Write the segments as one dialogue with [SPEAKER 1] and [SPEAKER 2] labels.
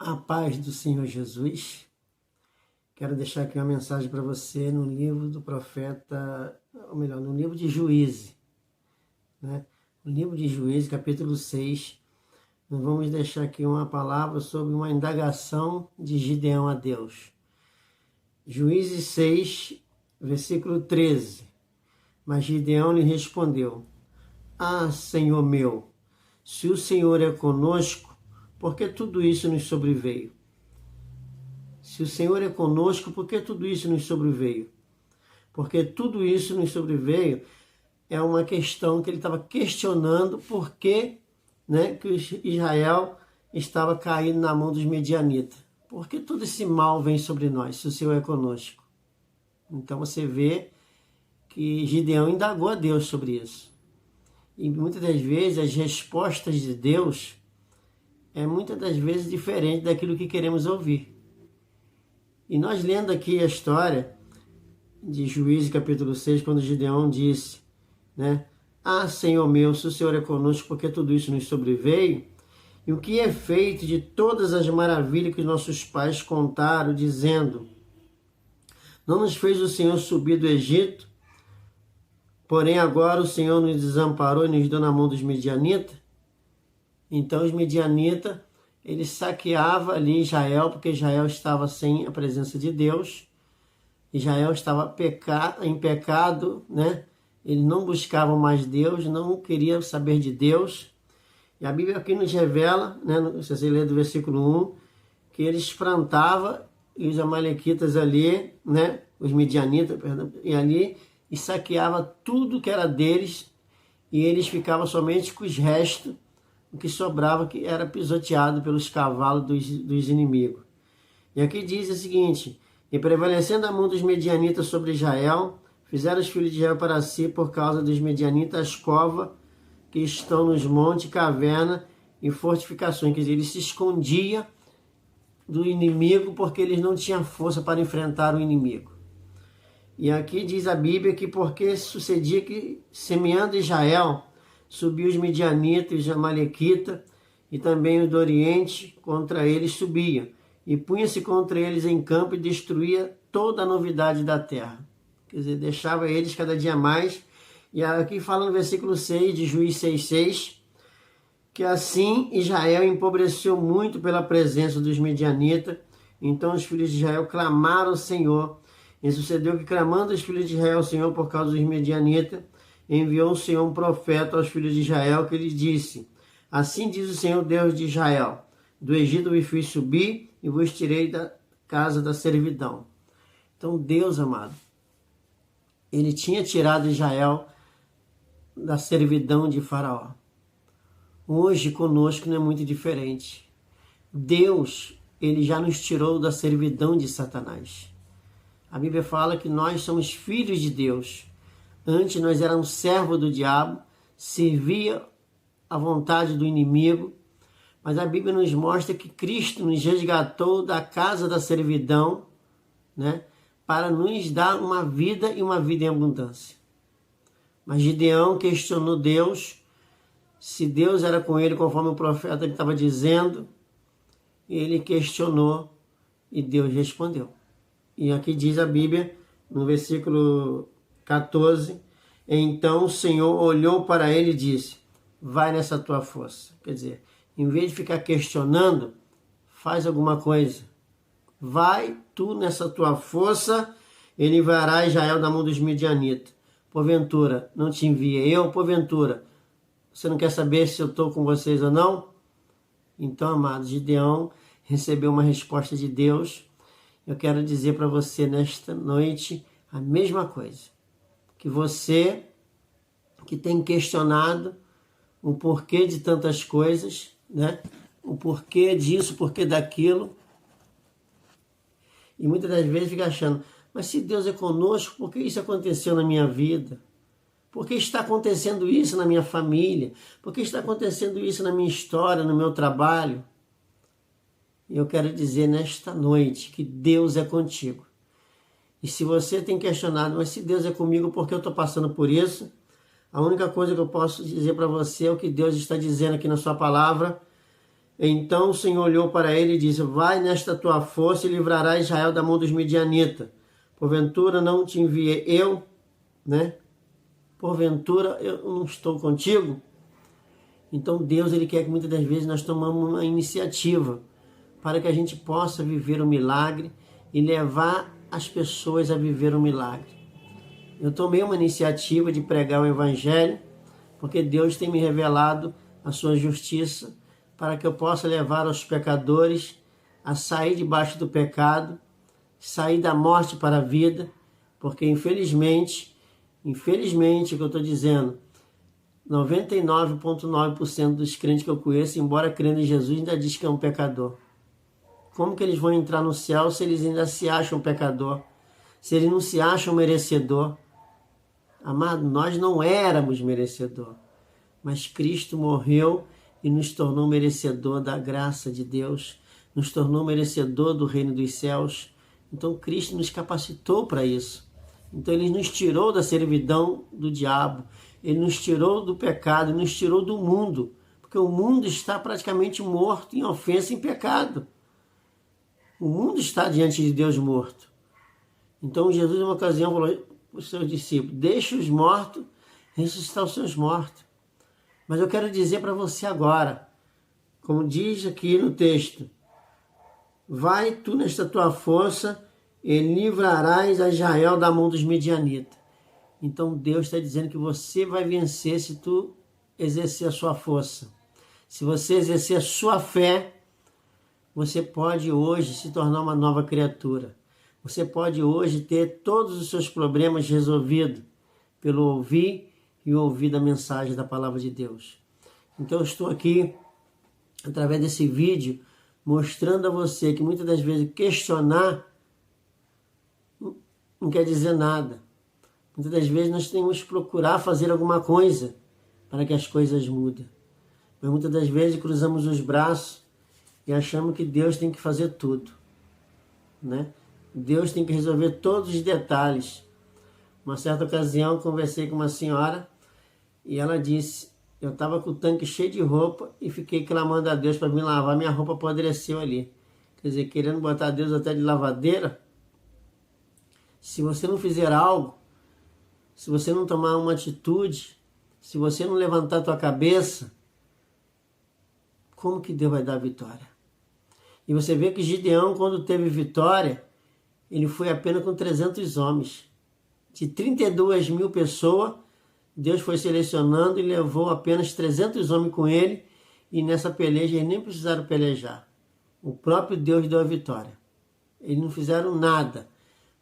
[SPEAKER 1] A paz do Senhor Jesus. Quero deixar aqui uma mensagem para você no livro do profeta, ou melhor, no livro de Juízes, né? No livro de Juízes, capítulo 6, nós vamos deixar aqui uma palavra sobre uma indagação de Gideão a Deus. Juízes 6, versículo 13. Mas Gideão lhe respondeu: Ah, Senhor meu, se o Senhor é conosco, por que tudo isso nos sobreveio? Se o Senhor é conosco, por que tudo isso nos sobreveio? Porque tudo isso nos sobreveio é uma questão que ele estava questionando por que, que Israel estava caindo na mão dos medianitas. Por que todo esse mal vem sobre nós, se o Senhor é conosco? Então você vê que Gideão indagou a Deus sobre isso. E muitas das vezes as respostas de Deus muitas das vezes diferente daquilo que queremos ouvir. E nós lendo aqui a história de Juízes capítulo 6, quando Gideão disse, Ah, Senhor meu, se o Senhor é conosco, porque tudo isso nos sobreveio, e o que é feito de todas as maravilhas que nossos pais contaram, dizendo, não nos fez o Senhor subir do Egito, porém agora o Senhor nos desamparou e nos deu na mão dos medianitas. Então os medianitas, eles saqueavam ali Israel, porque Israel estava sem a presença de Deus. Israel estava em pecado, Eles não buscavam mais Deus, não queriam saber de Deus. E a Bíblia aqui nos revela, se você ler do versículo 1, que eles plantavam e os amalequitas ali, os medianitas, e ali, e saqueavam tudo que era deles, e eles ficavam somente com os restos, o que sobrava que era pisoteado pelos cavalos dos inimigos. E aqui diz o seguinte: e prevalecendo a mão dos medianitas sobre Israel, fizeram os filhos de Israel para si, por causa dos medianitas, as covas que estão nos montes, cavernas e fortificações. Quer dizer, eles se escondiam do inimigo porque eles não tinham força para enfrentar o inimigo. E aqui diz a Bíblia que porque sucedia que, semeando Israel, subiu os medianitas, os amalequitas e também os do Oriente contra eles subiam. E punha-se contra eles em campo e destruía toda a novidade da terra. Quer dizer, deixava eles cada dia mais. E aqui fala no versículo 6 de Juízes 6,6, que assim Israel empobreceu muito pela presença dos medianitas. Então os filhos de Israel clamaram ao Senhor. E sucedeu que, clamando os filhos de Israel ao Senhor por causa dos medianitas, enviou o Senhor um profeta aos filhos de Israel, que lhe disse: assim diz o Senhor Deus de Israel, do Egito vos fiz subir e vos tirei da casa da servidão. Então Deus, amado, ele tinha tirado Israel da servidão de Faraó. Hoje conosco não é muito diferente. Deus, ele já nos tirou da servidão de Satanás. A Bíblia fala que nós somos filhos de Deus. Antes nós éramos servos do diabo, servia a vontade do inimigo, mas a Bíblia nos mostra que Cristo nos resgatou da casa da servidão, para nos dar uma vida e uma vida em abundância. Mas Gideão questionou Deus, se Deus era com ele, conforme o profeta estava dizendo, ele questionou e Deus respondeu. E aqui diz a Bíblia, no versículo 14, então o Senhor olhou para ele e disse: vai nessa tua força. Quer dizer, em vez de ficar questionando, faz alguma coisa. Vai tu nessa tua força, ele livrará Israel da mão dos medianitas. Porventura, não te enviei eu? Porventura, você não quer saber se eu estou com vocês ou não? Então, amados, Gideão recebeu uma resposta de Deus. Eu quero dizer para você nesta noite a mesma coisa. Que você que tem questionado o porquê de tantas coisas, o porquê disso, o porquê daquilo, e muitas das vezes fica achando, mas se Deus é conosco, por que isso aconteceu na minha vida? Por que está acontecendo isso na minha família? Por que está acontecendo isso na minha história, no meu trabalho? E eu quero dizer nesta noite que Deus é contigo. E se você tem questionado, mas se Deus é comigo, por que eu estou passando por isso? A única coisa que eu posso dizer para você é o que Deus está dizendo aqui na sua palavra, Então o Senhor olhou para ele e disse: vai nesta tua força e livrará Israel da mão dos midianitas. Porventura não te enviei eu, né? Porventura eu não estou contigo? Então Deus, ele quer que muitas das vezes nós tomamos uma iniciativa para que a gente possa viver o milagre e levar as pessoas a viver o milagre. Eu tomei uma iniciativa de pregar o evangelho, porque Deus tem me revelado a sua justiça, para que eu possa levar os pecadores a sair debaixo do pecado, sair da morte para a vida, porque infelizmente, o que eu estou dizendo, 99,9% dos crentes que eu conheço, embora crendo em Jesus, ainda diz que é um pecador. Como que eles vão entrar no céu se eles ainda se acham pecador? Se eles não se acham merecedor? Amado, nós não éramos merecedor, mas Cristo morreu e nos tornou merecedor da graça de Deus, nos tornou merecedor do reino dos céus. Então Cristo nos capacitou para isso. Então ele nos tirou da servidão do diabo, ele nos tirou do pecado, nos tirou do mundo, porque o mundo está praticamente morto em ofensa e em pecado. O mundo está diante de Deus morto. Então Jesus, numa ocasião, falou para os seus discípulos: deixe os mortos ressuscitar os seus mortos. Mas eu quero dizer para você agora, como diz aqui no texto: vai tu nesta tua força e livrarás a Israel da mão dos midianitas. Então Deus está dizendo que você vai vencer se tu exercer a sua força. Se você exercer a sua fé, você pode hoje se tornar uma nova criatura. Você pode hoje ter todos os seus problemas resolvidos pelo ouvir e ouvir da mensagem da palavra de Deus. Então eu estou aqui, através desse vídeo, mostrando a você que muitas das vezes questionar não quer dizer nada. Muitas das vezes nós temos que procurar fazer alguma coisa para que as coisas mudem. Mas muitas das vezes cruzamos os braços e achamos que Deus tem que fazer tudo, né? Deus tem que resolver todos os detalhes. Uma certa ocasião, conversei com uma senhora e ela disse: eu estava com o tanque cheio de roupa e fiquei clamando a Deus para me lavar, minha roupa apodreceu ali. Quer dizer, querendo botar Deus até de lavadeira. Se você não fizer algo, se você não tomar uma atitude, se você não levantar a tua cabeça, como que Deus vai dar vitória? E você vê que Gideão, quando teve vitória, ele foi apenas com 300 homens. De 32 mil pessoas, Deus foi selecionando e levou apenas 300 homens com ele, e nessa peleja eles nem precisaram pelejar. O próprio Deus deu a vitória. Eles não fizeram nada.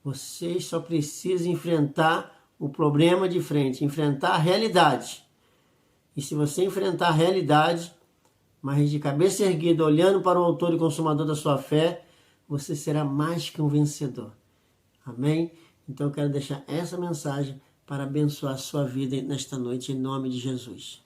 [SPEAKER 1] Vocês só precisam enfrentar o problema de frente, enfrentar a realidade. E se você enfrentar a realidade, mas de cabeça erguida, olhando para o autor e consumador da sua fé, você será mais que um vencedor. Amém? Então eu quero deixar essa mensagem para abençoar a sua vida nesta noite, em nome de Jesus.